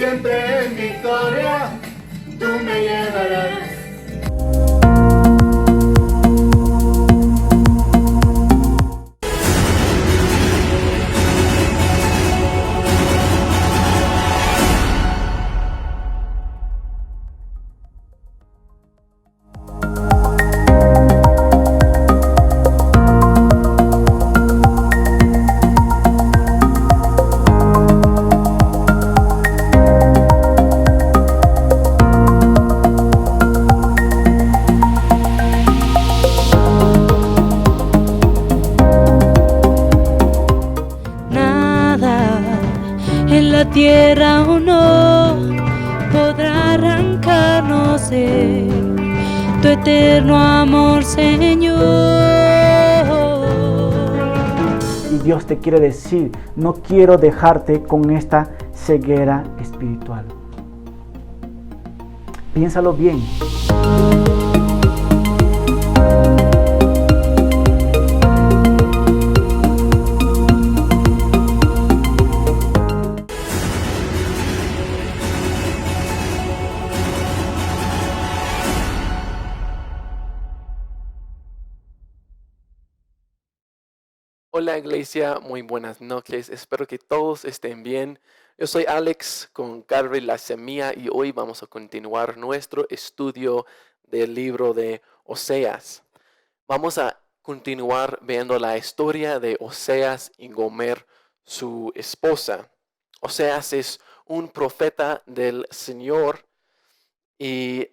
siempre en victoria tú me llevarás. Tierra o no podrá arrancarnos de tu eterno amor, Señor. Y Dios te quiere decir, no quiero dejarte con esta ceguera espiritual. Piénsalo bien. Hola iglesia, muy buenas noches, espero que todos estén bien. Yo soy Alex con Calvary La Semilla y hoy vamos a continuar nuestro estudio del libro de Oseas. Vamos a continuar viendo la historia de Oseas y Gomer, su esposa. Oseas es un profeta del Señor y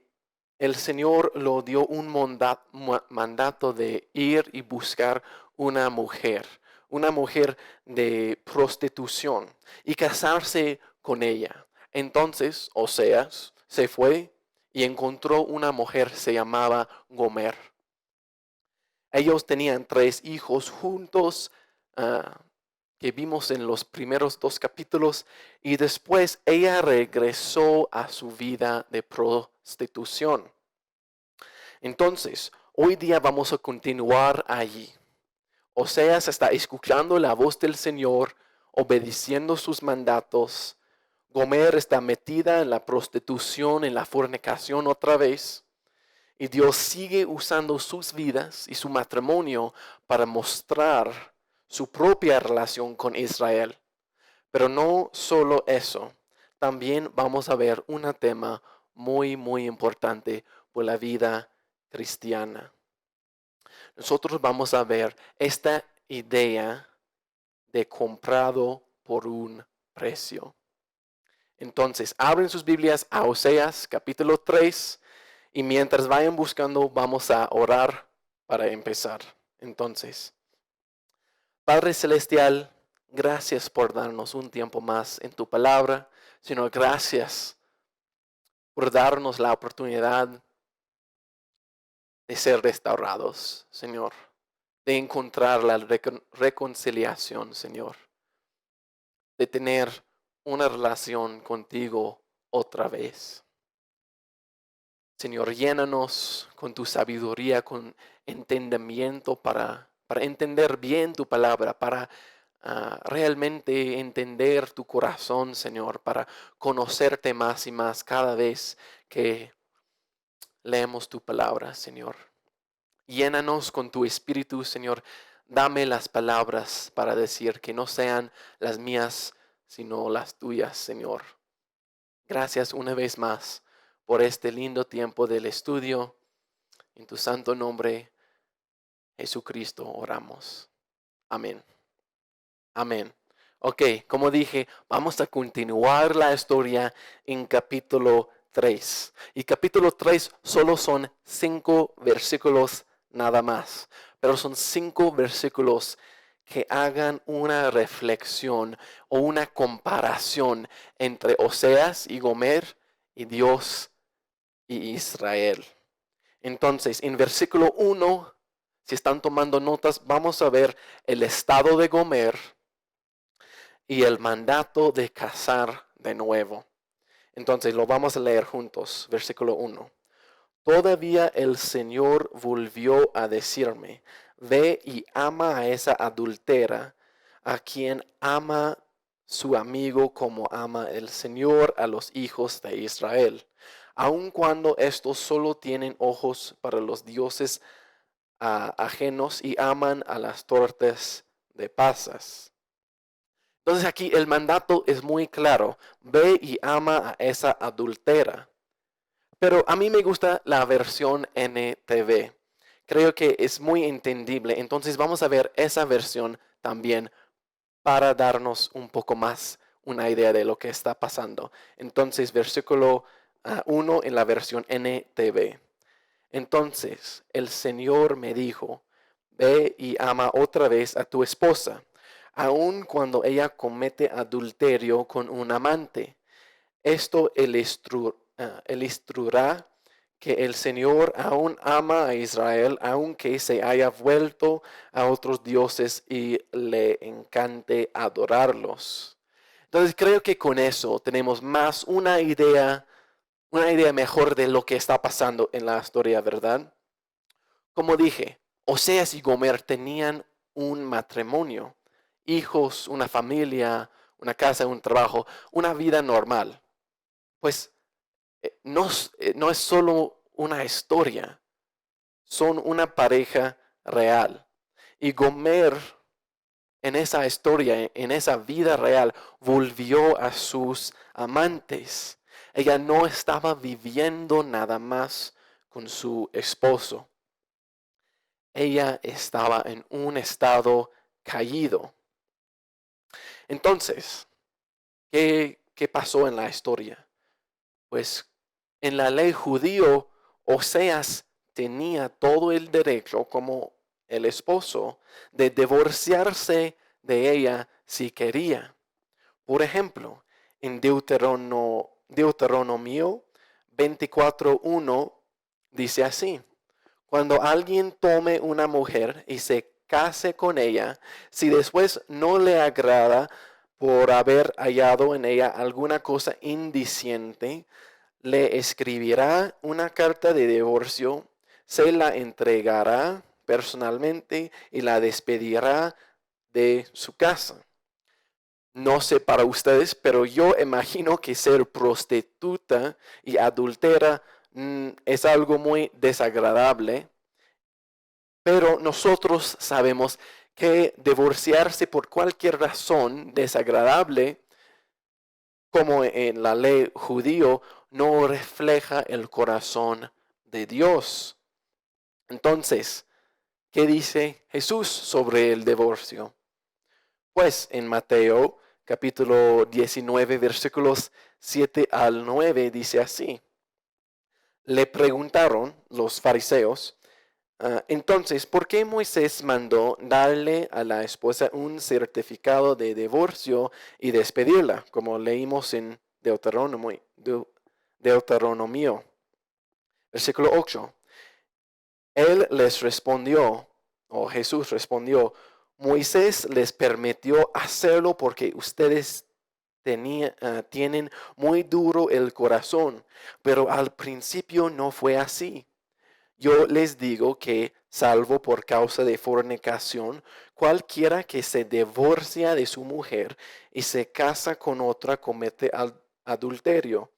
el Señor lo dio un mandato de ir y buscar una mujer de prostitución y casarse con ella. Entonces Oseas se fue y encontró una mujer, se llamaba Gomer. Ellos tenían 3 hijos juntos, que vimos en los primeros 2 capítulos, y después ella regresó a su vida de prostitución. Entonces, hoy día vamos a continuar allí. Oseas está escuchando la voz del Señor, obedeciendo sus mandatos. Gomer está metida en la prostitución, en la fornicación otra vez. Y Dios sigue usando sus vidas y su matrimonio para mostrar su propia relación con Israel. Pero no solo eso, también vamos a ver un tema muy importante por la vida cristiana. Nosotros vamos a ver esta idea de comprado por un precio. Entonces, abren sus Biblias a Oseas capítulo 3 y mientras vayan buscando vamos a orar para empezar. Entonces, Padre Celestial, gracias por darnos un tiempo más en tu palabra. Señor, gracias por darnos la oportunidad de ser restaurados, Señor, de encontrar la reconciliación, Señor, de tener una relación contigo otra vez. Señor, llénanos con tu sabiduría, con entendimiento para entender bien tu palabra, para realmente entender tu corazón, Señor, para conocerte más y más cada vez que leemos tu palabra, Señor. Llénanos con tu espíritu, Señor. Dame las palabras para decir que no sean las mías, sino las tuyas, Señor. Gracias una vez más por este lindo tiempo del estudio. En tu santo nombre, Jesucristo, oramos. Amén. Amén. Ok, como dije, vamos a continuar la historia en capítulo 3. Y capítulo 3 solo son 5 versículos nada más. Pero son 5 versículos que hagan una reflexión o una comparación entre Oseas y Gomer y Dios y Israel. Entonces, en versículo 1, si están tomando notas, vamos a ver el estado de Gomer y el mandato de casar de nuevo. Entonces, lo vamos a leer juntos. Versículo 1. Todavía el Señor volvió a decirme, ve y ama a esa adúltera, a quien ama su amigo como ama el Señor a los hijos de Israel, aun cuando estos solo tienen ojos para los dioses ajenos y aman a las tortas de pasas. Entonces aquí el mandato es muy claro: ve y ama a esa adúltera. Pero a mí me gusta la versión NTV. Creo que es muy entendible. Entonces vamos a ver esa versión también para darnos un poco más una idea de lo que está pasando. Entonces, versículo 1 en la versión NTV. Entonces el Señor me dijo: ve y ama otra vez a tu esposa, aun cuando ella comete adulterio con un amante. Esto ilustrará que el Señor aún ama a Israel, aunque se haya vuelto a otros dioses y le encante adorarlos. Entonces creo que con eso tenemos más una idea mejor de lo que está pasando en la historia, ¿verdad? Como dije, Oseas y Gomer tenían un matrimonio, hijos, una familia, una casa, un trabajo, una vida normal. Pues no es solo una historia, son una pareja real. Y Gomer, en esa historia, en esa vida real, volvió a sus amantes. Ella no estaba viviendo nada más con su esposo. Ella estaba en un estado caído. Entonces, ¿qué pasó en la historia? Pues en la ley judío, Oseas tenía todo el derecho, como el esposo, de divorciarse de ella si quería. Por ejemplo, en Deuteronomio 24:1 dice así: cuando alguien tome una mujer y se case con ella, si después no le agrada por haber hallado en ella alguna cosa indiciente, le escribirá una carta de divorcio, se la entregará personalmente y la despedirá de su casa. No sé para ustedes, pero yo imagino que ser prostituta y adúltera es algo muy desagradable. Pero nosotros sabemos que divorciarse por cualquier razón desagradable, como en la ley judío, no refleja el corazón de Dios. Entonces, ¿qué dice Jesús sobre el divorcio? Pues en Mateo capítulo 19, versículos 7 al 9 dice así: le preguntaron los fariseos, entonces, ¿por qué Moisés mandó darle a la esposa un certificado de divorcio y despedirla, como leímos en Deuteronomio? Versículo 8. Él les respondió, o Jesús respondió: Moisés les permitió hacerlo porque ustedes tienen muy duro el corazón, pero al principio no fue así. Yo les digo que, salvo por causa de fornicación, cualquiera que se divorcia de su mujer y se casa con otra comete adulterio.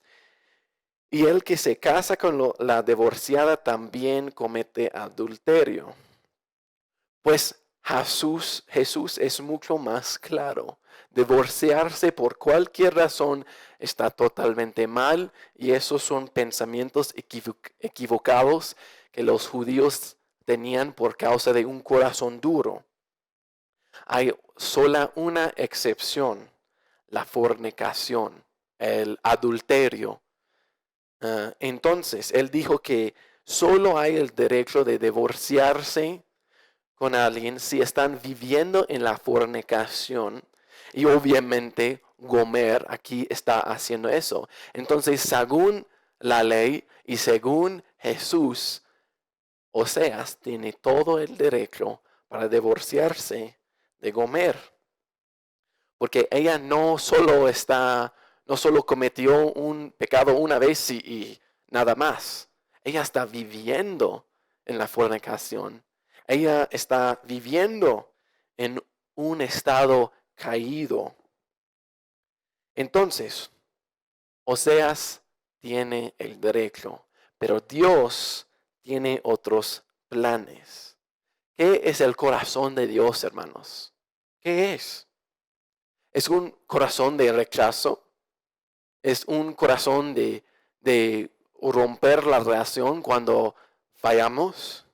Y el que se casa con la divorciada también comete adulterio. Pues Jesús es mucho más claro. Divorciarse por cualquier razón está totalmente mal, y esos son pensamientos equivocados que los judíos tenían por causa de un corazón duro. Hay sola una excepción: la fornicación, el adulterio. Entonces, él dijo que solo hay el derecho de divorciarse con alguien si están viviendo en la fornicación. Y obviamente Gomer aquí está haciendo eso. Entonces, según la ley y según Jesús, Oseas tiene todo el derecho para divorciarse de Gomer, porque ella no solo cometió un pecado una vez y nada más. Ella está viviendo en la fornicación. Ella está viviendo en un estado caído. Entonces, Oseas tiene el derecho, pero Dios tiene otros planes. ¿Qué es el corazón de Dios, hermanos? ¿Qué es? ¿Es un corazón de rechazo? ¿Es un corazón de romper la relación cuando fallamos?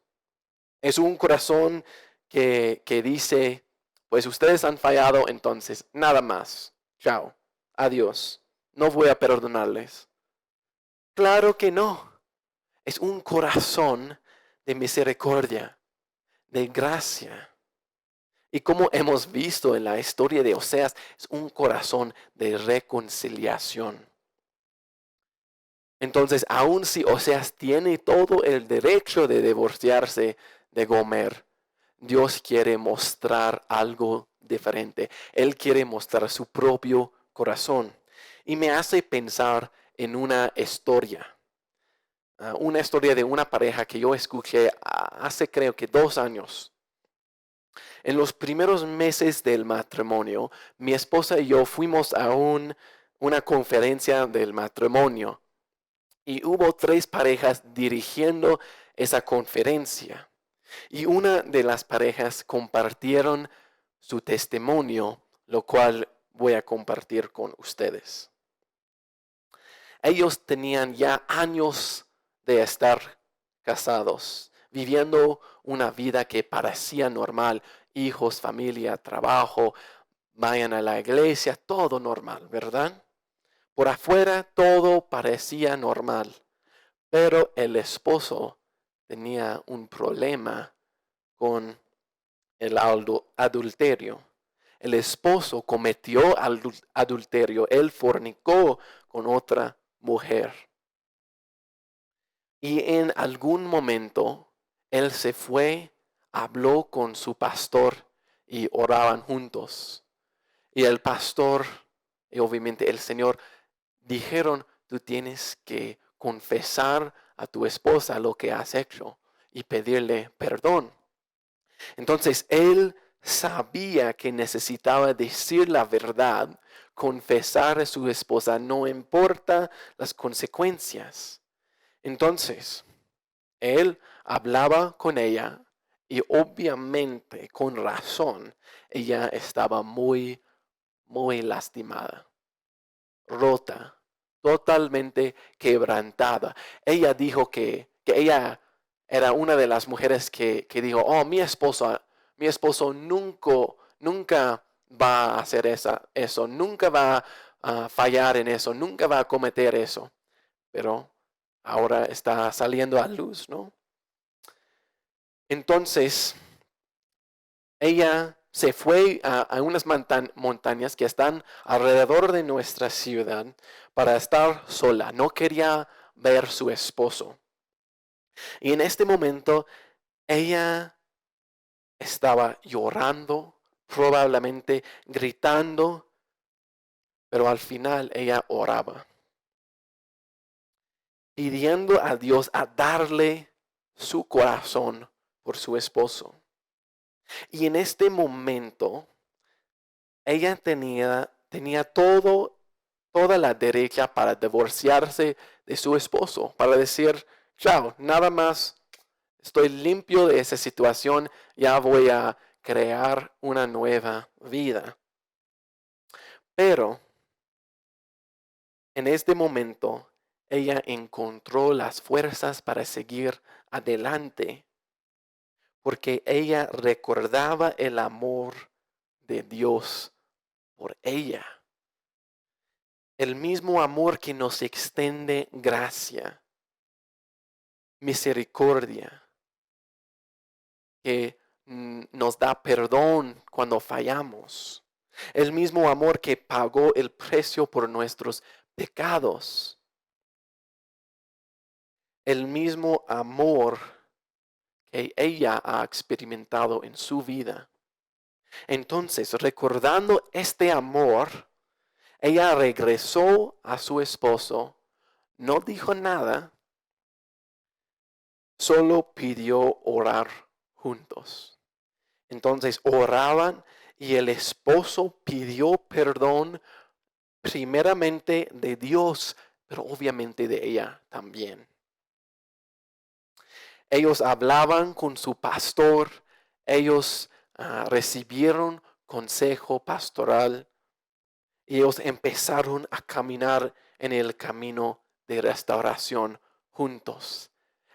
¿Es un corazón que dice, pues ustedes han fallado, entonces nada más, chao, adiós, no voy a perdonarles? Claro que no. Es un corazón de misericordia, de gracia. Y como hemos visto en la historia de Oseas, es un corazón de reconciliación. Entonces, aun si Oseas tiene todo el derecho de divorciarse de Gomer, Dios quiere mostrar algo diferente. Él quiere mostrar su propio corazón. Y me hace pensar en una historia de una pareja que yo escuché hace creo que 2 años. En los primeros meses del matrimonio, mi esposa y yo fuimos a una conferencia del matrimonio y hubo 3 parejas dirigiendo esa conferencia. Y una de las parejas compartieron su testimonio, lo cual voy a compartir con ustedes. Ellos tenían ya años de estar casados, viviendo una vida que parecía normal, hijos, familia, trabajo, vayan a la iglesia, todo normal, ¿verdad? Por afuera todo parecía normal, pero el esposo tenía un problema con el adulterio. El esposo cometió adulterio, él fornicó con otra mujer. Y en algún momento él se fue, habló con su pastor y oraban juntos. Y el pastor y obviamente el Señor dijeron, tú tienes que confesar a tu esposa lo que has hecho y pedirle perdón. Entonces él sabía que necesitaba decir la verdad, confesar a su esposa, no importa las consecuencias. Entonces, él hablaba con ella y obviamente con razón ella estaba muy, muy lastimada, rota, totalmente quebrantada. Ella dijo que ella era una de las mujeres que dijo, oh, mi esposo nunca va a hacer eso, nunca va a fallar en eso, nunca va a cometer eso. Pero ahora está saliendo a luz, ¿no? Entonces, ella se fue a unas montañas que están alrededor de nuestra ciudad para estar sola. No quería ver a su esposo. Y en este momento, ella estaba llorando, probablemente gritando, pero al final ella oraba, pidiendo a Dios a darle su corazón por su esposo. Y en este momento, ella tenía toda la derecha para divorciarse de su esposo, para decir, chao, nada más, estoy limpio de esa situación, ya voy a crear una nueva vida. Pero, en este momento, ella encontró las fuerzas para seguir adelante, porque ella recordaba el amor de Dios por ella. El mismo amor que nos extiende gracia, misericordia, que nos da perdón cuando fallamos. El mismo amor que pagó el precio por nuestros pecados. El mismo amor que ella ha experimentado en su vida. Entonces, recordando este amor, ella regresó a su esposo, no dijo nada, solo pidió orar juntos. Entonces oraban y el esposo pidió perdón primeramente de Dios, pero obviamente de ella también. Ellos hablaban con su pastor, ellos recibieron consejo pastoral y ellos empezaron a caminar en el camino de restauración juntos.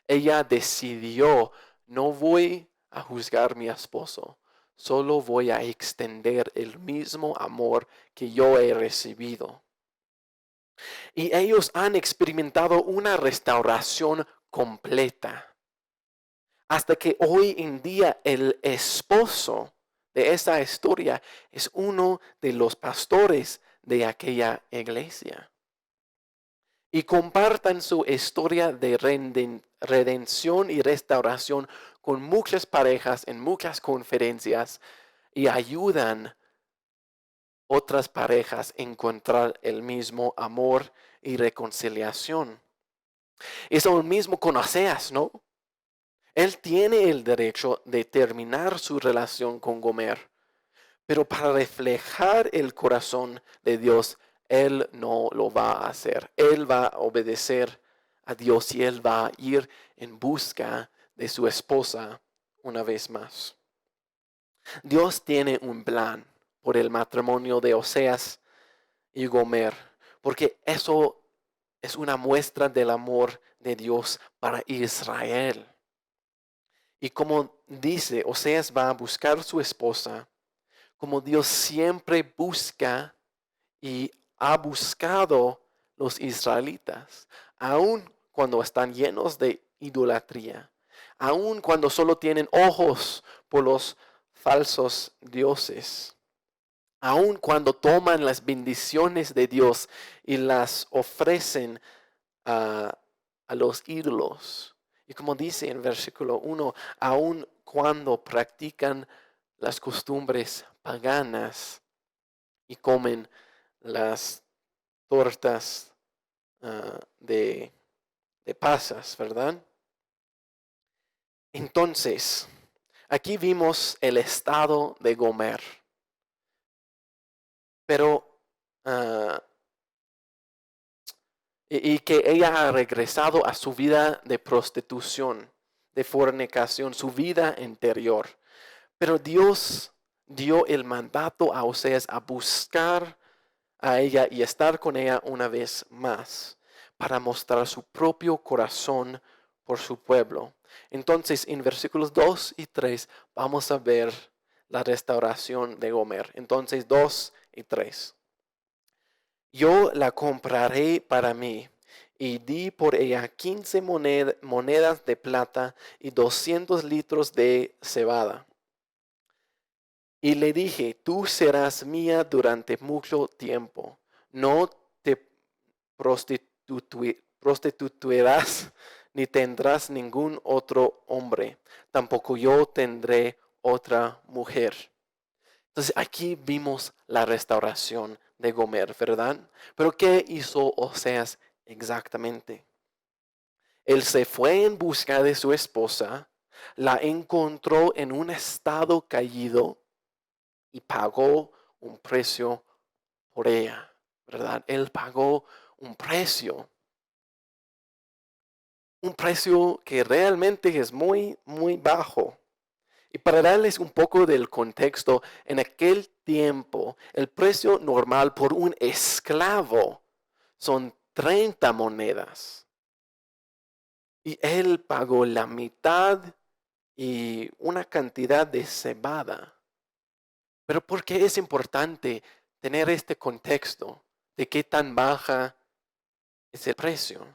Ella decidió, no voy a juzgar a mi esposo, solo voy a extender el mismo amor que yo he recibido. Y ellos han experimentado una restauración completa. Hasta que hoy en día el esposo de esa historia es uno de los pastores de aquella iglesia. Y compartan su historia de redención y restauración con muchas parejas en muchas conferencias y ayudan otras parejas a encontrar el mismo amor y reconciliación. Es lo mismo con Oseas, ¿no? Él tiene el derecho de terminar su relación con Gomer, pero para reflejar el corazón de Dios, él no lo va a hacer. Él va a obedecer a Dios y él va a ir en busca de su esposa una vez más. Dios tiene un plan por el matrimonio de Oseas y Gomer, porque eso es una muestra del amor de Dios para Israel. Y como dice, Oseas va a buscar a su esposa, como Dios siempre busca y ha buscado los israelitas, aun cuando están llenos de idolatría, aun cuando solo tienen ojos por los falsos dioses, aun cuando toman las bendiciones de Dios y las ofrecen a los ídolos. Y como dice en versículo 1, aun cuando practican las costumbres paganas y comen las tortas de pasas, ¿verdad? Entonces, aquí vimos el estado de Gomer. Pero y que ella ha regresado a su vida de prostitución, de fornicación, su vida interior. Pero Dios dio el mandato a Oseas a buscar a ella y estar con ella una vez más para mostrar su propio corazón por su pueblo. Entonces, en versículos 2 y 3 vamos a ver la restauración de Gomer. Entonces, 2 y 3. Yo la compraré para mí y di por ella 15 monedas de plata y 200 litros de cebada. Y le dije, tú serás mía durante mucho tiempo. No te prostituirás ni tendrás ningún otro hombre. Tampoco yo tendré otra mujer. Entonces aquí vimos la restauración de Gomer, ¿verdad? Pero ¿qué hizo Oseas exactamente? Él se fue en busca de su esposa, la encontró en un estado caído y pagó un precio por ella, ¿verdad? Él pagó un precio que realmente es muy, muy bajo. Y para darles un poco del contexto, en aquel tiempo el precio normal por un esclavo son 30 monedas. Y él pagó la mitad y una cantidad de cebada. Pero ¿por qué es importante tener este contexto de qué tan baja es el precio?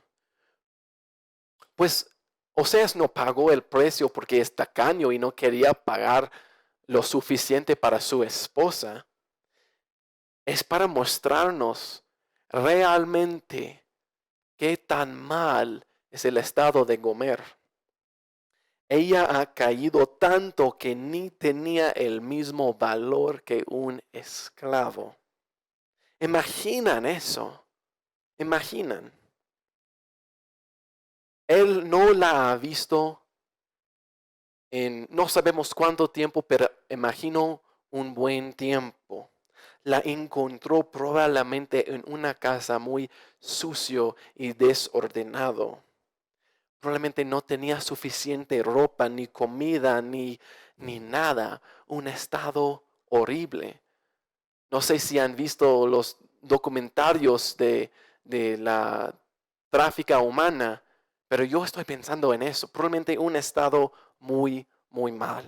Pues Oseas no pagó el precio porque es tacaño y no quería pagar lo suficiente para su esposa. Es para mostrarnos realmente qué tan mal es el estado de Gomer. Ella ha caído tanto que ni tenía el mismo valor que un esclavo. Imaginan eso. Imaginan. Él no la ha visto en no sabemos cuánto tiempo, pero imagino un buen tiempo. la encontró probablemente en una casa muy sucio y desordenado. Probablemente no tenía suficiente ropa, ni comida, ni nada. Un estado horrible. No sé si han visto los documentarios de la tráfica humana, pero yo estoy pensando en eso. Probablemente un estado muy, muy mal.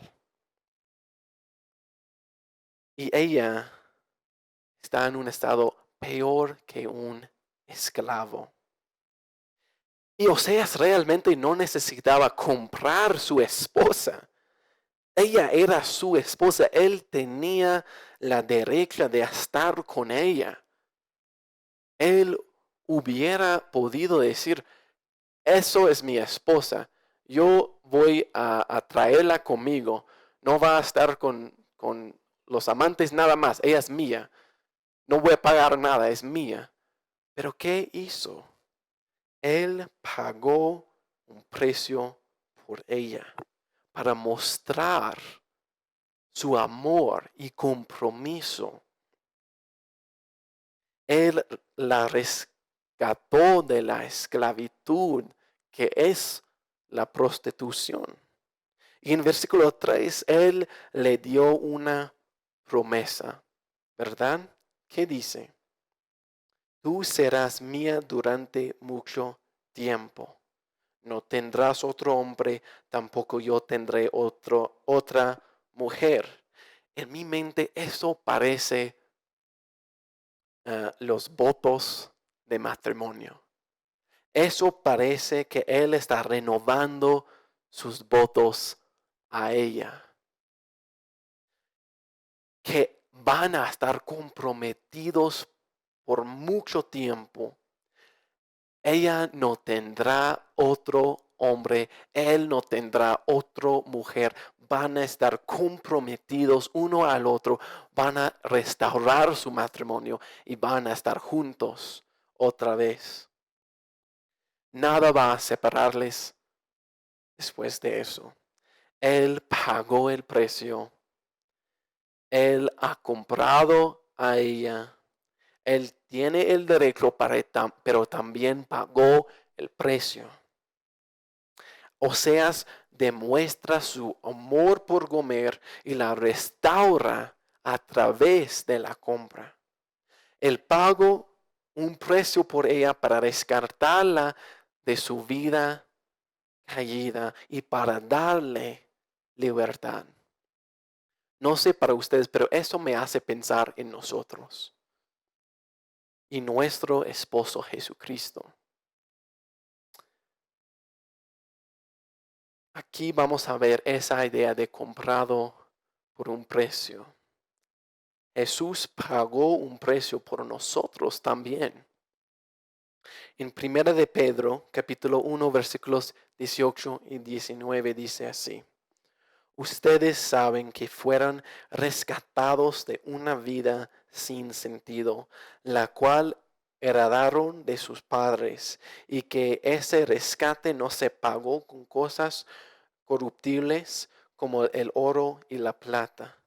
Y ella está en un estado peor que un esclavo. Y Oseas realmente no necesitaba comprar su esposa. Ella era su esposa. Él tenía la derecha de estar con ella. Él hubiera podido decir, eso es mi esposa. Yo voy a traerla conmigo. No va a estar con los amantes nada más. Ella es mía. No voy a pagar nada, es mía. Pero ¿qué hizo? Él pagó un precio por ella para mostrar su amor y compromiso. Él la rescató de la esclavitud que es la prostitución. Y en versículo 3, Él le dio una promesa, ¿verdad? ¿Qué dice? Tú serás mía durante mucho tiempo. No tendrás otro hombre, tampoco yo tendré otra mujer. En mi mente eso parece los votos de matrimonio. Eso parece que él está renovando sus votos a ella. Que van a estar comprometidos por mucho tiempo. Ella no tendrá otro hombre, él no tendrá otra mujer. Van a estar comprometidos uno al otro, van a restaurar su matrimonio y van a estar juntos otra vez. Nada va a separarles después de eso. Él pagó el precio. Él ha comprado a ella. Él tiene el derecho, pero también pagó el precio. Oseas demuestra su amor por Gomer y la restaura a través de la compra. Él pagó un precio por ella para rescatarla de su vida caída y para darle libertad. No sé para ustedes, pero eso me hace pensar en nosotros y nuestro esposo Jesucristo. Aquí vamos a ver esa idea de comprado por un precio. Jesús pagó un precio por nosotros también. En 1 de Pedro, capítulo 1, versículos 18 y 19 dice así. Ustedes saben que fueron rescatados de una vida sin sentido, la cual heredaron de sus padres, y que ese rescate no se pagó con cosas corruptibles como el oro y la plata,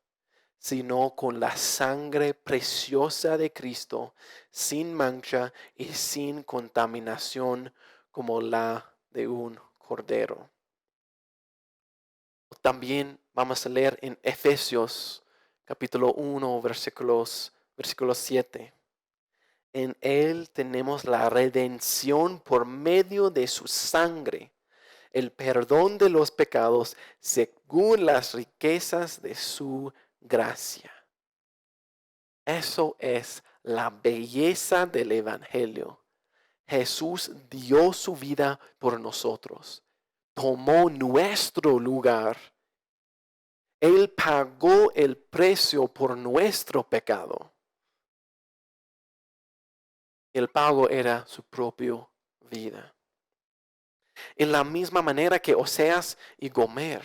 sino con la sangre preciosa de Cristo, sin mancha y sin contaminación, como la de un cordero. También vamos a leer en Efesios capítulo 1 versículo 7. En él tenemos la redención por medio de su sangre, el perdón de los pecados según las riquezas de su gracia. Eso es la belleza del Evangelio. Jesús dio su vida por nosotros. Tomó nuestro lugar. Él pagó el precio por nuestro pecado. El pago era su propia vida. En la misma manera que Oseas y Gomer,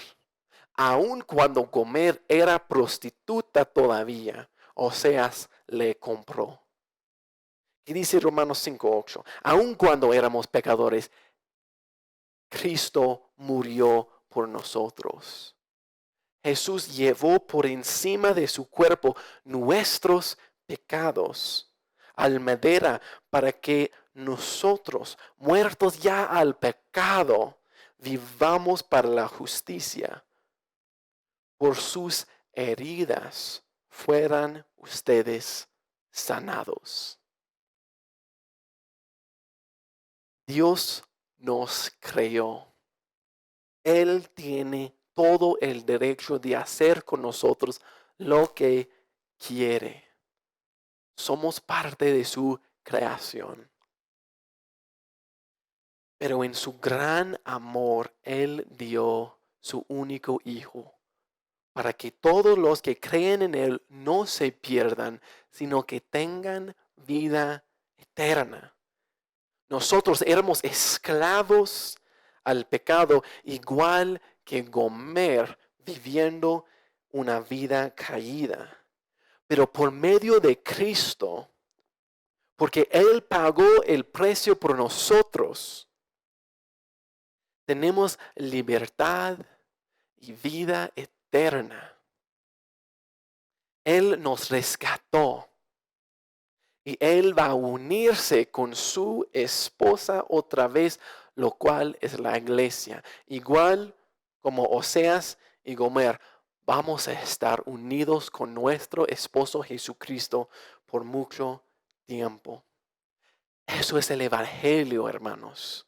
aun cuando Gomer era prostituta todavía, Oseas le compró. Y dice Romanos 5:8, aun cuando éramos pecadores, Cristo murió por nosotros. Jesús llevó por encima de su cuerpo nuestros pecados al madera para que nosotros, muertos ya al pecado, vivamos para la justicia. Por sus heridas fueran ustedes sanados. Dios nos creó. Él tiene todo el derecho de hacer con nosotros lo que quiere. Somos parte de su creación. Pero en su gran amor, Él dio su único Hijo, para que todos los que creen en Él no se pierdan, sino que tengan vida eterna. Nosotros éramos esclavos al pecado, igual que Gomer, viviendo una vida caída. Pero por medio de Cristo, porque Él pagó el precio por nosotros, tenemos libertad y vida eterna. Él nos rescató y Él va a unirse con su esposa otra vez, lo cual es la iglesia. Igual como Oseas y Gomer, vamos a estar unidos con nuestro esposo Jesucristo por mucho tiempo. Eso es el evangelio, hermanos.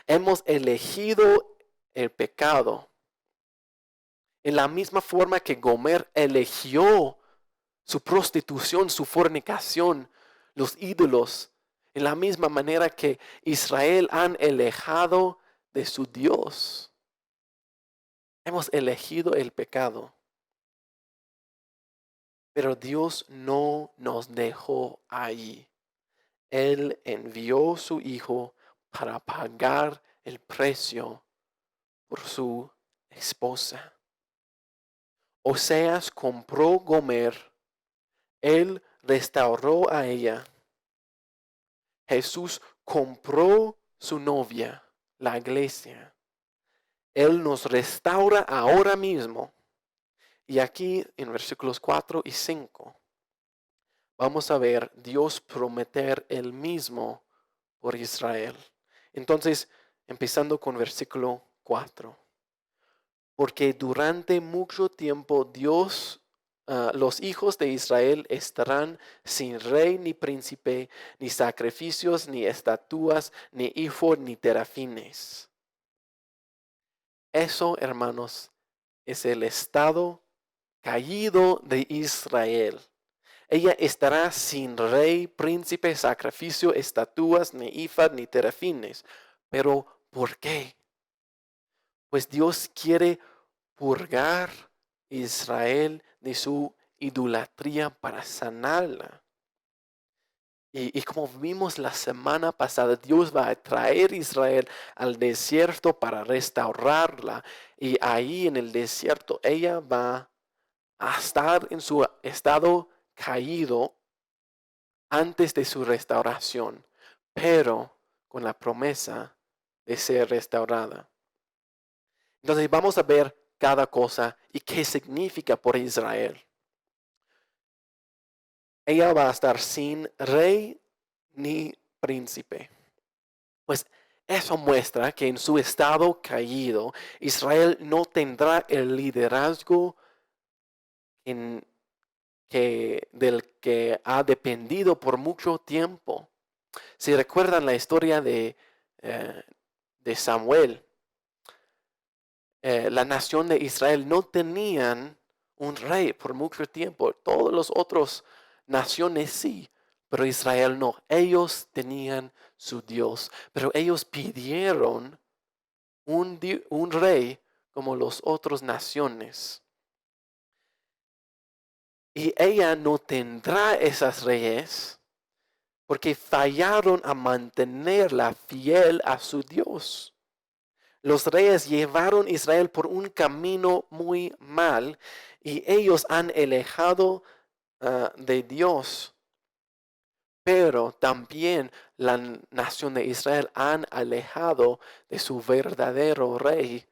Hemos elegido el pecado en la misma forma que Gomer eligió su prostitución, su fornicación, los ídolos, en la misma manera que Israel han alejado de su Dios. Hemos elegido el pecado. Pero Dios no nos dejó ahí. Él envió su Hijo para pagar el precio por su esposa. Oseas compró Gomer. Él restauró a ella. Jesús compró su novia, la iglesia. Él nos restaura ahora mismo. Y aquí en versículos 4 y 5 vamos a ver Dios prometer el mismo por Israel. Entonces, empezando con versículo 4. Porque durante mucho tiempo los hijos de Israel estarán sin rey ni príncipe, ni sacrificios, ni estatuas, ni ephod, ni terafines. Eso, hermanos, es el estado caído de Israel. Ella estará sin rey, príncipe, sacrificio, estatuas, ni ephod, ni terafines. Pero, ¿por qué? Pues Dios quiere purgar a Israel de su idolatría para sanarla. Y como vimos la semana pasada, Dios va a traer a Israel al desierto para restaurarla. Y ahí en el desierto ella va a estar en su estado caído antes de su restauración, pero con la promesa de ser restaurada. Entonces vamos a ver cada cosa y qué significa por Israel. Ella va a estar sin rey ni príncipe. Pues eso muestra que en su estado caído, Israel no tendrá el liderazgo del que ha dependido por mucho tiempo. Si recuerdan la historia de Samuel, la nación de Israel no tenían un rey por mucho tiempo. Todos los otros naciones sí, pero Israel no. Ellos tenían su Dios, pero ellos pidieron un rey como las otras naciones. Y ella no tendrá esas reyes porque fallaron a mantenerla fiel a su Dios. Los reyes llevaron a Israel por un camino muy mal y ellos han alejado de Dios. Pero también la nación de Israel han alejado de su verdadero rey,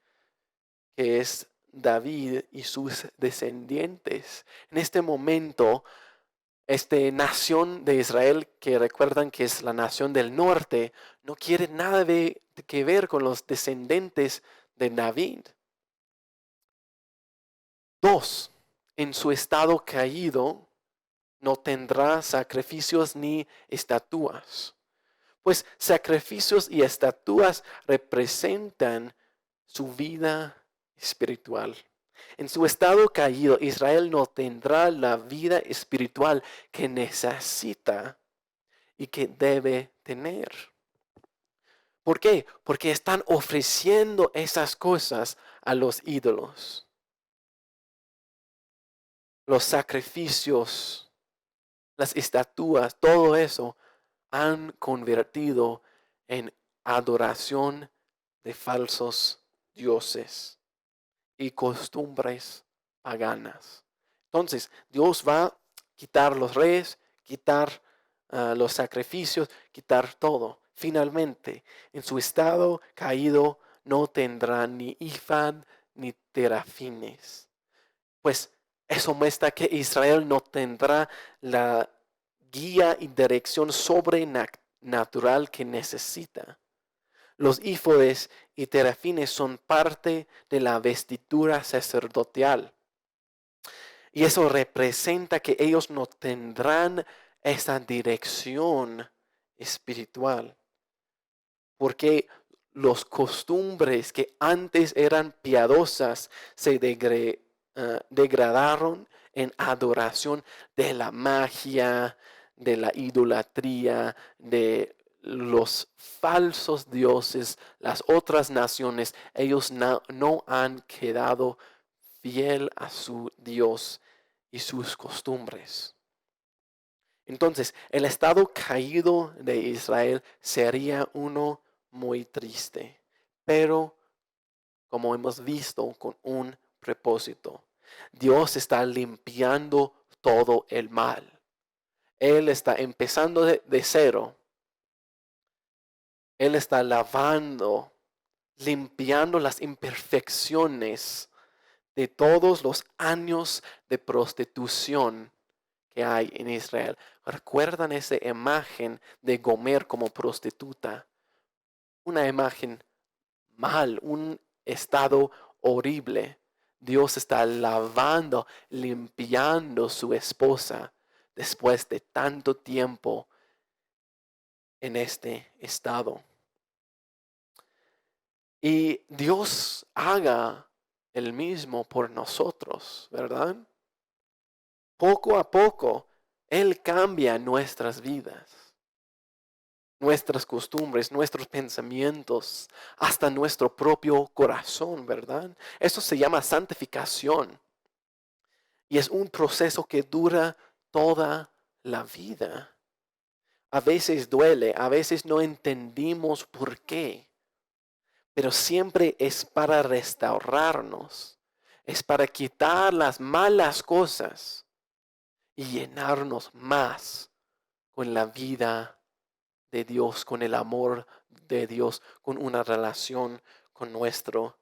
que es David y sus descendientes. En este momento, Esta nación de Israel, que recuerdan que es la nación del norte, no quiere nada que ver con los descendientes de David. 2. En su estado caído no tendrá sacrificios ni estatuas. Pues sacrificios y estatuas representan su vida espiritual. En su estado caído, Israel no tendrá la vida espiritual que necesita y que debe tener. ¿Por qué? Porque están ofreciendo esas cosas a los ídolos. Los sacrificios, las estatuas, todo eso han convertido en adoración de falsos dioses y costumbres paganas. Entonces, Dios va a quitar los reyes, quitar los sacrificios, quitar todo. Finalmente, en su estado caído no tendrá ni ifad ni terafines. Pues eso muestra que Israel no tendrá la guía y dirección sobrenatural que necesita. Los éfodes y terafines son parte de la vestidura sacerdotal. Y eso representa que ellos no tendrán esa dirección espiritual. Porque los costumbres que antes eran piadosas se degradaron en adoración de la magia, de la idolatría, de los falsos dioses, las otras naciones. Ellos no han quedado fiel a su Dios y sus costumbres. Entonces, el estado caído de Israel sería uno muy triste, pero como hemos visto, con un propósito. Dios está limpiando todo el mal. Él está empezando de cero. Él está lavando, limpiando las imperfecciones de todos los años de prostitución que hay en Israel. ¿Recuerdan esa imagen de Gomer como prostituta? Una imagen mal, un estado horrible. Dios está lavando, limpiando su esposa después de tanto tiempo en este estado. Y Dios haga el mismo por nosotros, ¿verdad? Poco a poco, Él cambia nuestras vidas, nuestras costumbres, nuestros pensamientos, hasta nuestro propio corazón, ¿verdad? Eso se llama santificación. Y es un proceso que dura toda la vida. A veces duele, a veces no entendimos por qué. Pero siempre es para restaurarnos, es para quitar las malas cosas y llenarnos más con la vida de Dios, con el amor de Dios, con una relación con nuestro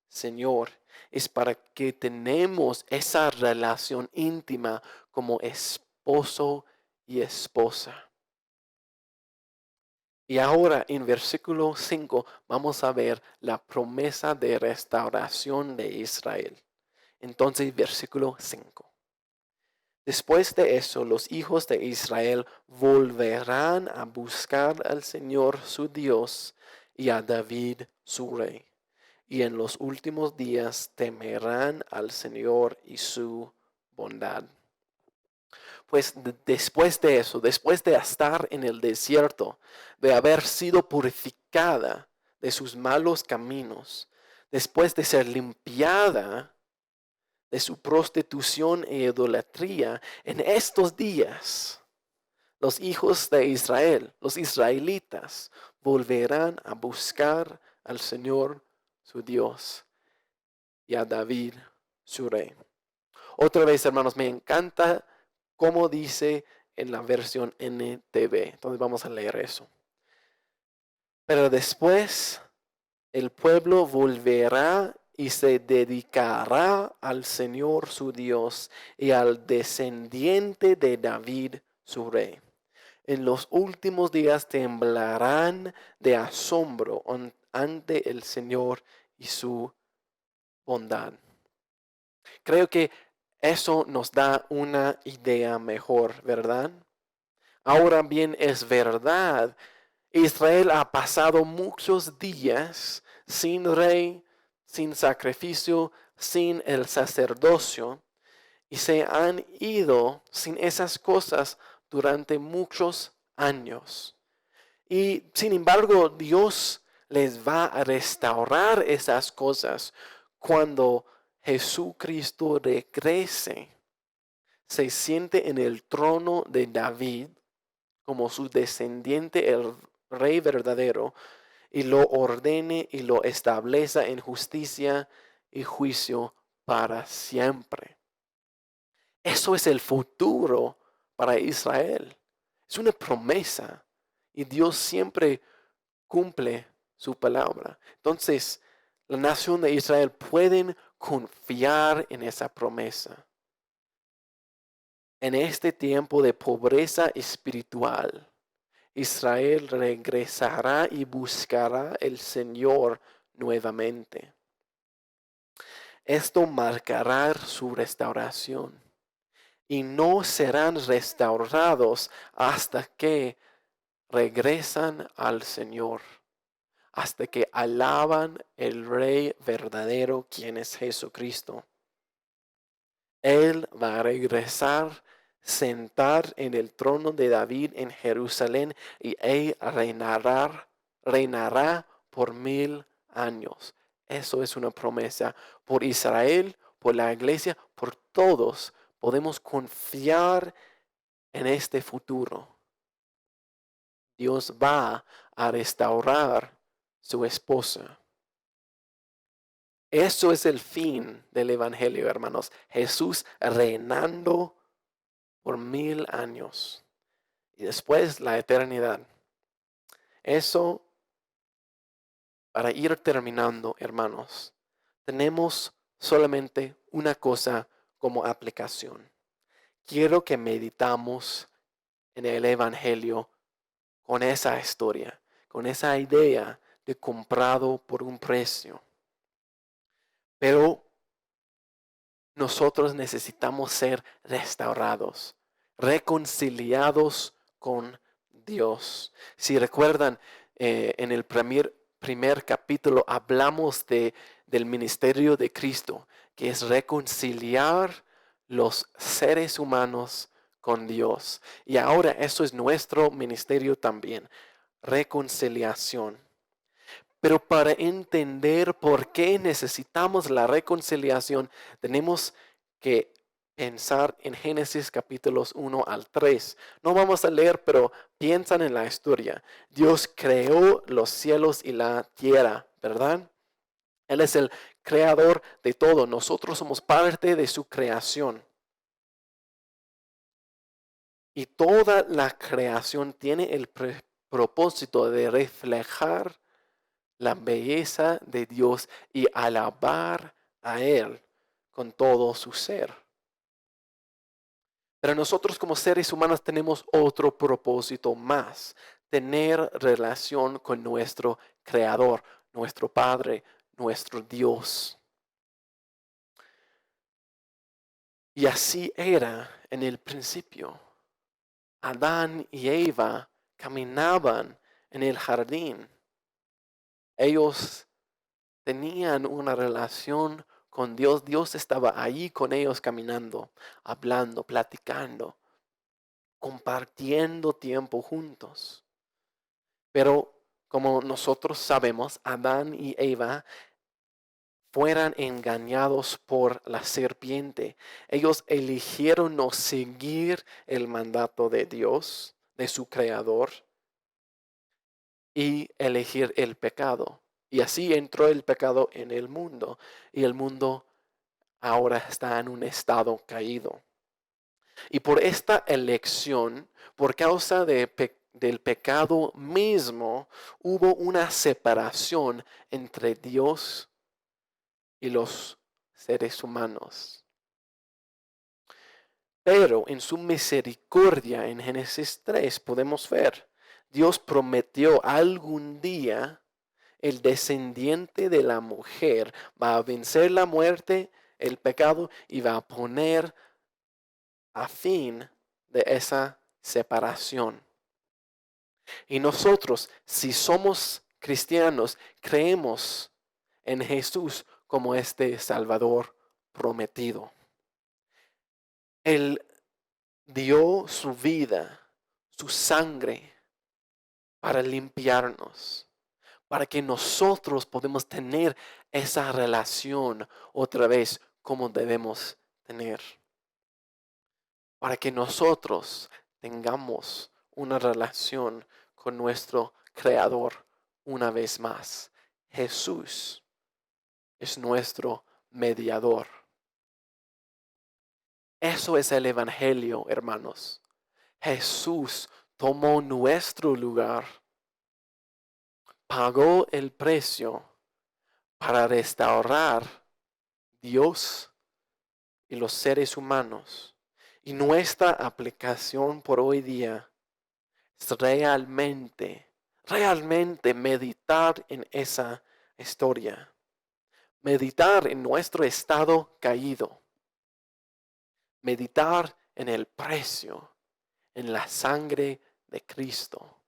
Señor. Es para que tenemos esa relación íntima como esposo y esposa. Y ahora en versículo 5 vamos a ver la promesa de restauración de Israel. Entonces, versículo 5. Después de eso, los hijos de Israel volverán a buscar al Señor su Dios y a David su rey. Y en los últimos días temerán al Señor y su bondad. Pues después de eso, después de estar en el desierto, de haber sido purificada de sus malos caminos, después de ser limpiada de su prostitución e idolatría, en estos días, los hijos de Israel, los israelitas, volverán a buscar al Señor su Dios y a David su rey. Otra vez, hermanos, me encanta como dice en la versión NTV. Entonces vamos a leer eso. Pero después el pueblo volverá y se dedicará al Señor su Dios y al descendiente de David su rey. En los últimos días temblarán de asombro ante el Señor y su bondad. Creo que eso nos da una idea mejor, ¿verdad? Ahora bien, es verdad, Israel ha pasado muchos días sin rey, sin sacrificio, sin el sacerdocio, y se han ido sin esas cosas durante muchos años. Y sin embargo, Dios les va a restaurar esas cosas cuando Jesucristo regrese, se siente en el trono de David como su descendiente, el rey verdadero, y lo ordene y lo establezca en justicia y juicio para siempre. Eso es el futuro para Israel. Es una promesa y Dios siempre cumple su palabra. Entonces, la nación de Israel pueden confiar en esa promesa. En este tiempo de pobreza espiritual, Israel regresará y buscará el Señor nuevamente. Esto marcará su restauración y no serán restaurados hasta que regresan al Señor, hasta que alaban el Rey verdadero, quien es Jesucristo. Él va a regresar, sentar en el trono de David en Jerusalén, y él reinará por 1000 años. Eso es una promesa por Israel, por la iglesia, por todos. Podemos confiar en este futuro. Dios va a restaurar su esposa. Eso es el fin del evangelio, hermanos. Jesús reinando por 1000 años y después la eternidad. Eso, para ir terminando, hermanos, tenemos solamente una cosa como aplicación. Quiero que meditamos en el evangelio con esa historia, con esa idea de comprado por un precio. Pero nosotros necesitamos ser restaurados, reconciliados con Dios. Si recuerdan, en el primer capítulo hablamos del ministerio de Cristo, que es reconciliar los seres humanos con Dios. Y ahora eso es nuestro ministerio también, reconciliación. Pero para entender por qué necesitamos la reconciliación, tenemos que pensar en Génesis capítulos 1 al 3. No vamos a leer, pero piensan en la historia. Dios creó los cielos y la tierra, ¿verdad? Él es el creador de todo. Nosotros somos parte de su creación. Y toda la creación tiene el propósito de reflejar la belleza de Dios y alabar a Él con todo su ser. Pero nosotros como seres humanos tenemos otro propósito más: tener relación con nuestro Creador, nuestro Padre, nuestro Dios. Y así era en el principio. Adán y Eva caminaban en el jardín. Ellos tenían una relación con Dios. Dios estaba ahí con ellos caminando, hablando, platicando, compartiendo tiempo juntos. Pero como nosotros sabemos, Adán y Eva fueron engañados por la serpiente. Ellos eligieron no seguir el mandato de Dios, de su creador, y elegir el pecado. Y así entró el pecado en el mundo. Y el mundo ahora está en un estado caído. Y por esta elección, por causa del pecado mismo, hubo una separación entre Dios y los seres humanos. Pero en su misericordia, en Génesis 3, podemos ver, Dios prometió algún día el descendiente de la mujer va a vencer la muerte, el pecado, y va a poner a fin de esa separación. Y nosotros, si somos cristianos, creemos en Jesús como este Salvador prometido. Él dio su vida, su sangre, para limpiarnos, para que nosotros podamos tener esa relación otra vez como debemos tener. Para que nosotros tengamos una relación con nuestro Creador una vez más. Jesús es nuestro mediador. Eso es el Evangelio, hermanos. Jesús tomó nuestro lugar, pagó el precio para restaurar Dios y los seres humanos. Y nuestra aplicación por hoy día es realmente meditar en esa historia. Meditar en nuestro estado caído. Meditar en el precio, en la sangre de Cristo.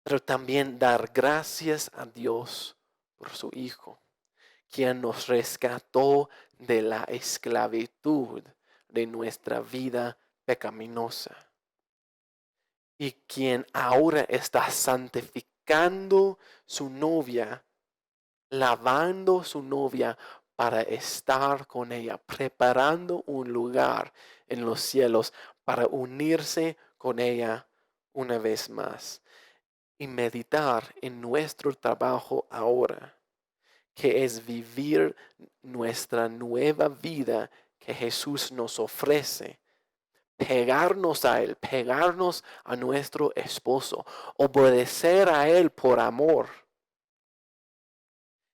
Pero también dar gracias a Dios por su Hijo, quien nos rescató de la esclavitud de nuestra vida pecaminosa. Y quien ahora está santificando su novia, lavando su novia para estar con ella, preparando un lugar en los cielos para unirse con ella una vez más. Y meditar en nuestro trabajo ahora, que es vivir nuestra nueva vida que Jesús nos ofrece. Pegarnos a Él, pegarnos a nuestro esposo, obedecer a Él por amor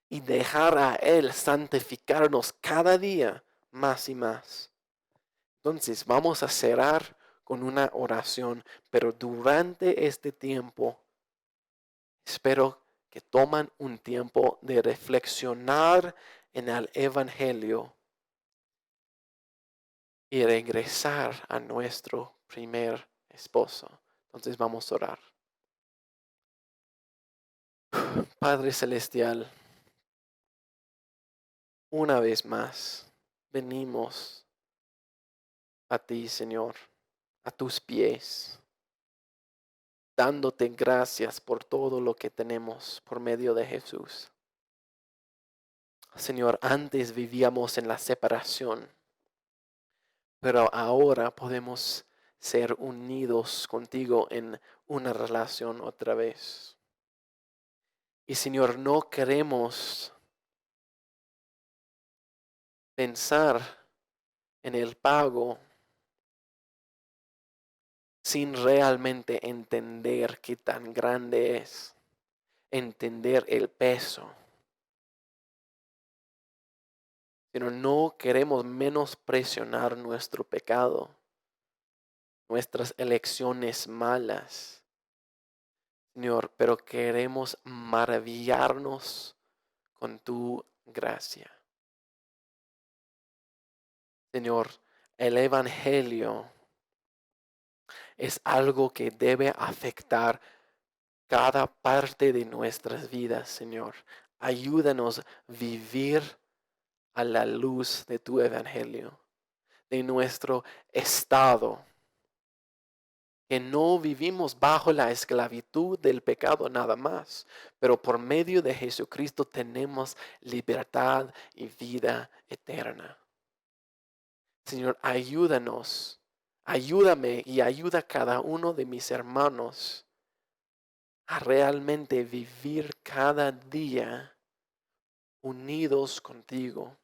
y dejar a Él santificarnos cada día más y más. Entonces vamos a cerrar con una oración, pero durante este tiempo espero que tomen un tiempo de reflexionar en el Evangelio y regresar a nuestro primer esposo. Entonces vamos a orar. Padre Celestial, una vez más venimos a ti, Señor, a tus pies, dándote gracias por todo lo que tenemos por medio de Jesús. Señor, antes vivíamos en la separación, pero ahora podemos ser unidos contigo en una relación otra vez. Y Señor, no queremos pensar en el pago sin realmente entender qué tan grande es, entender el peso. Pero no queremos menospreciar nuestro pecado, nuestras elecciones malas, Señor, pero queremos maravillarnos con tu gracia. Señor, el Evangelio es algo que debe afectar cada parte de nuestras vidas, Señor. Ayúdanos a vivir a la luz de tu Evangelio, de nuestro estado, que no vivimos bajo la esclavitud del pecado nada más, pero por medio de Jesucristo tenemos libertad y vida eterna. Señor, ayúdanos, ayúdame y ayuda a cada uno de mis hermanos a realmente vivir cada día unidos contigo,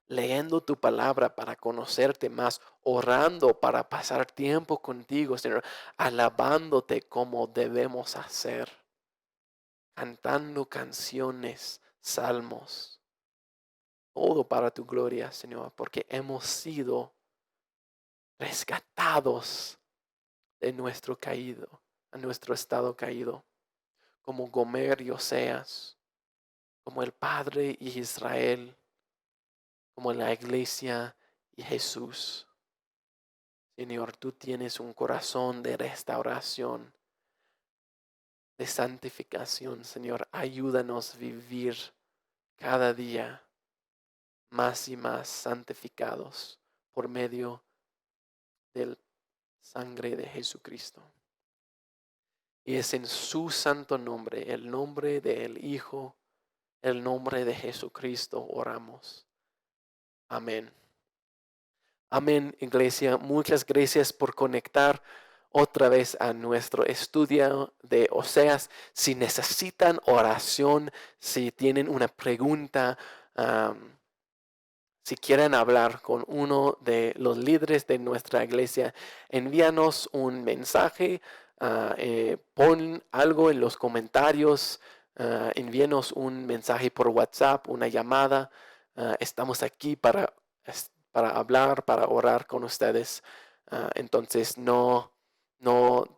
leyendo tu palabra para conocerte más, orando para pasar tiempo contigo, Señor, alabándote como debemos hacer, cantando canciones salmos. Todo para tu gloria, Señor, porque hemos sido rescatados de nuestro caído, a nuestro estado caído, como Gomer y Oseas, como el Padre y Israel, como la iglesia y Jesús. Señor, tú tienes un corazón de restauración, de santificación. Señor, ayúdanos a vivir cada día más y más santificados por medio de la sangre de Jesucristo. Y es en su santo nombre, el nombre del Hijo, el nombre de Jesucristo, oramos. Amén. Amén, iglesia. Muchas gracias por conectar otra vez a nuestro estudio de Oseas. Si necesitan oración, si tienen una pregunta, si quieren hablar con uno de los líderes de nuestra iglesia, envíanos un mensaje, pon algo en los comentarios, envíanos un mensaje por WhatsApp, una llamada. Estamos aquí para hablar, para orar con ustedes. Entonces no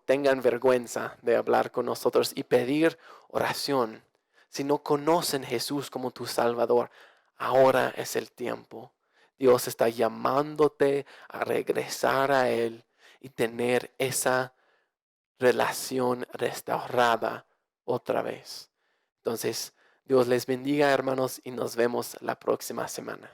tengan vergüenza de hablar con nosotros y pedir oración. Si no conocen a Jesús como tu Salvador, ahora es el tiempo. Dios está llamándote a regresar a Él y tener esa relación restaurada otra vez. Entonces, Dios les bendiga, hermanos, y nos vemos la próxima semana.